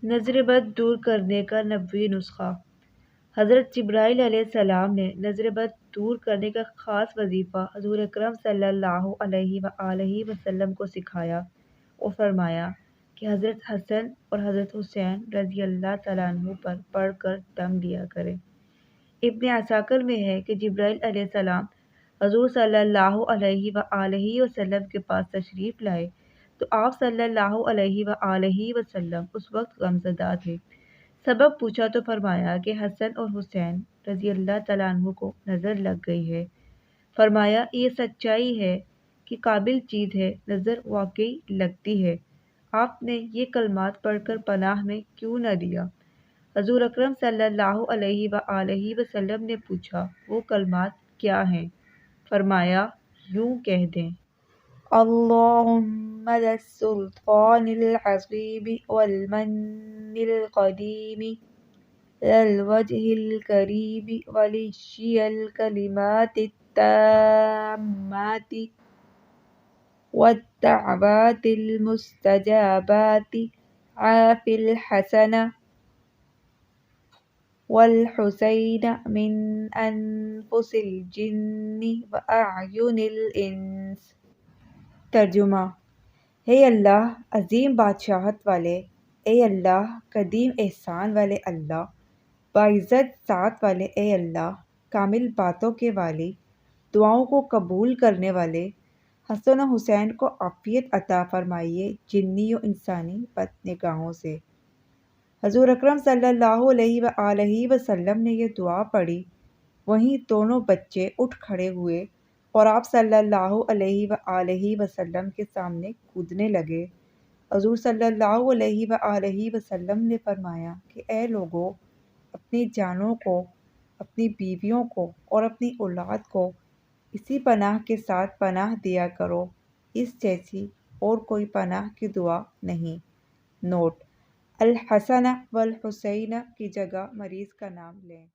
نظر بد دور کرنے کا نبوی نسخہ۔ حضرت جبرائیل علیہ السلام نے نظر بد دور کرنے کا خاص وظیفہ حضور اکرم صلی اللہ علیہ وآلہ وسلم کو سکھایا اور فرمایا کہ حضرت حسن اور حضرت حسین رضی اللہ تعالیٰ عنہ پر پڑھ کر دم لیا کریں۔ ابن عساکر میں ہے کہ جبرائیل علیہ السلام حضور صلی اللہ علیہ وآلہ وسلم کے پاس تشریف لائے تو آپ صلی اللہ علیہ وآلہ وسلم اس وقت غمزدہ تھے۔ سبب پوچھا تو فرمایا کہ حسن اور حسین رضی اللہ تعالیٰ عنہ کو نظر لگ گئی ہے۔ فرمایا یہ سچائی ہے کہ قابل چیز ہے، نظر واقعی لگتی ہے۔ آپ نے یہ کلمات پڑھ کر پناہ میں کیوں نہ دیا؟ حضور اکرم صلی اللہ علیہ وآلہ وسلم نے پوچھا وہ کلمات کیا ہیں؟ فرمایا یوں کہہ دیں: اللہم ذا السلطان العظیم والمن القدیم ذا الوجہ الکریم ولیشی الکلمات التامات والدعوات المستجابات عاف الحسن والحسین من انفس الجن واعین الانس۔ ترجمہ: اے اللہ عظیم بادشاہت والے، اے اللہ قدیم احسان والے، اللہ باعزت ذات والے، اے اللہ کامل باتوں کے والی، دعاؤں کو قبول کرنے والے، حسن و حسین کو عافیت عطا فرمائیے جنی و انسانی بد نگاہوں سے۔ حضور اکرم صلی اللہ علیہ وآلہ وسلم نے یہ دعا پڑھی، وہیں دونوں بچے اٹھ کھڑے ہوئے اور آپ صلی اللہ علیہ وآلہ وسلم کے سامنے کودنے لگے۔ حضور صلی اللہ علیہ وآلہ وسلم نے فرمایا کہ اے لوگو، اپنی جانوں کو، اپنی بیویوں کو اور اپنی اولاد کو اسی پناہ کے ساتھ پناہ دیا کرو، اس جیسی اور کوئی پناہ کی دعا نہیں۔ نوٹ: الحسن والحسین کی جگہ مریض کا نام لیں۔